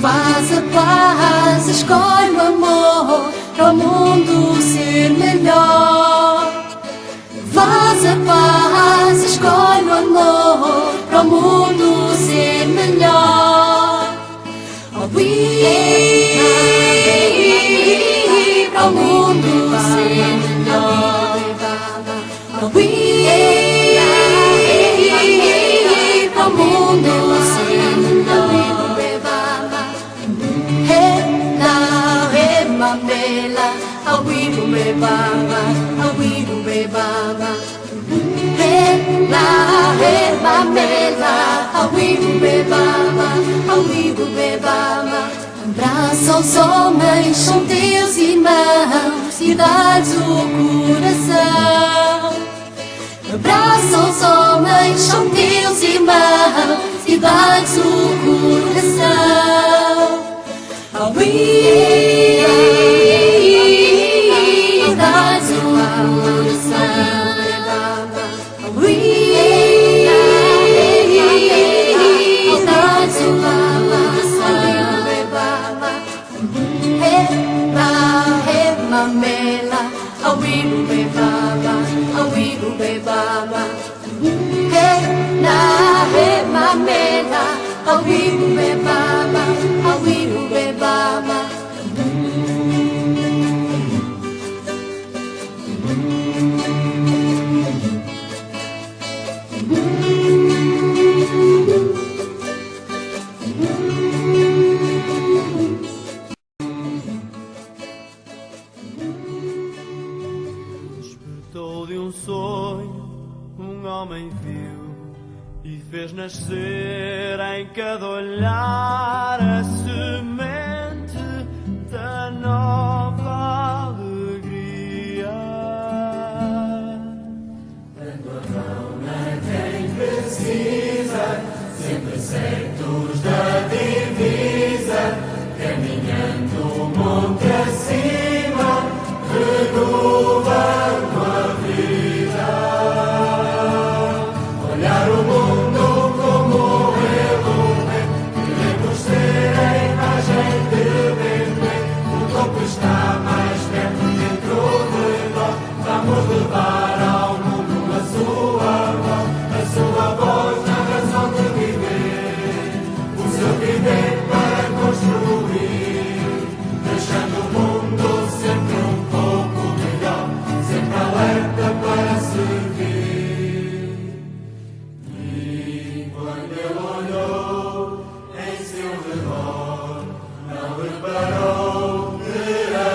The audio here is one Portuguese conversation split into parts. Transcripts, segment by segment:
Faz a paz, escolhe o amor para o mundo ser melhor. Faz a paz, escolhe o amor para o mundo ser melhor. Oh, para o mundo ser melhor. Oh, para o mundo ser melhor. Mamela, awiru be baba, awiru be baba. Mamela, awiru be baba, awiru be baba. Abraça os homens, são teus irmãos e dá-lhes o coração. Abraça os homens, são teus irmãos e dá-lhes o coração. Dá-lhes o coração. Dá-lhes o coração. Mamela, awiru be baba, awiru be baba. Mamela, awiru be baba, awiru be baba. Despertou de um sonho, um homem viu e fez nascer em cada olhar a semente da nova alegria. Dando a mão a quem precisa, sempre certos da divisa, caminhando monte acima, renovando a vida. Olhar o mundo como ele é, queremos ser a imagem de Belém. O topo está mais perto dentro de nós, vamos levar ao mundo a sua voz na razão de viver, o seu viver para construir, deixando o mundo sempre um pouco melhor, sempre alerta para servir. E quando ele olhou em seu redor, não reparou que era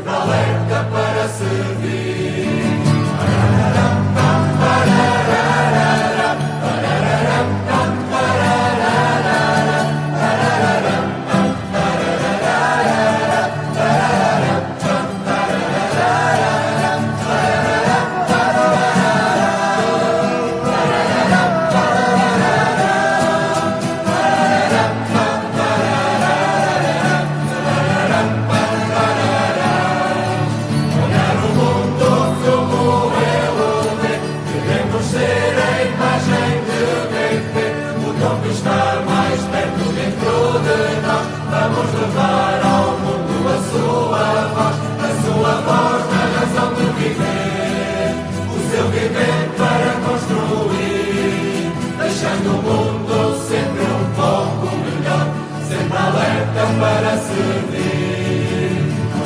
sempre alerta para servir. Estar mais perto dentro de nós, vamos levar ao mundo a sua voz na razão de viver, o seu viver para construir, deixando o mundo sempre um pouco melhor, sempre alerta para servir,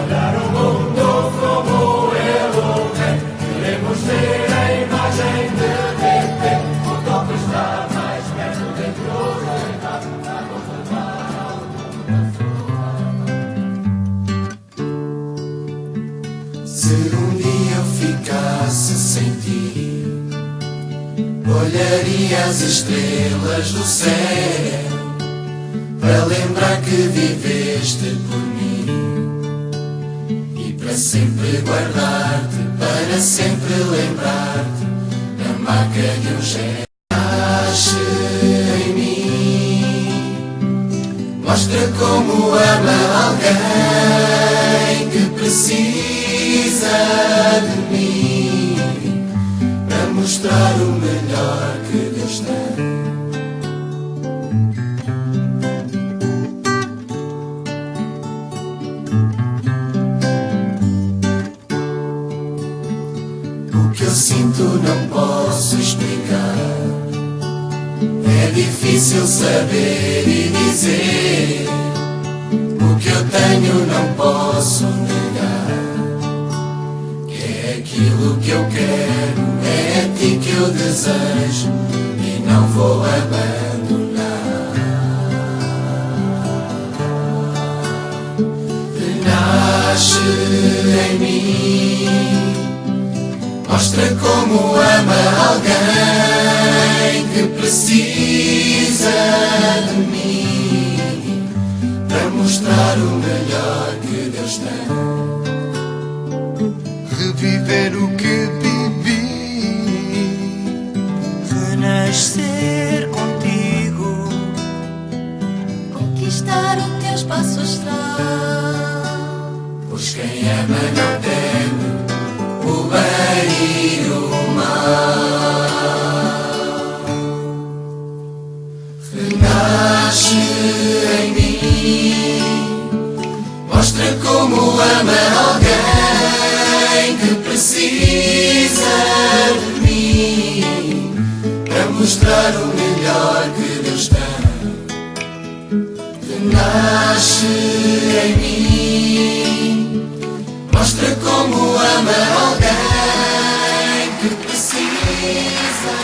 olhar o mundo como ele é, queremos ser a imagem de Deus, o toque está mais perto dentro de nós, vamos levar ao mundo. Se um dia eu ficasse sem ti, olharia as estrelas do céu para lembrar que viveste por mim e para sempre guardar-te, para sempre lembrar-te da marca de um gesto. Nasce em mim, mostra como ama alguém que precisa de mim, para mostrar o melhor que Deus tem. O que eu sinto não posso explicar, é difícil saber e dizer. O que eu tenho não posso negar, que é aquilo que eu quero, é a ti que eu desejo e não vou abandonar. Nasce em mim, mostra como ama alguém que precisa de mim, para mostrar o melhor que Deus tem. Reviver o que vivi, renascer contigo, conquistar o teu espaço astral. Pois quem ama não teme o bem e o mal. Renasce em mim, mostra como ama alguém que precisa de mim, para mostrar o melhor que Deus tem. Renasce em mim, mostra como ama alguém que precisa.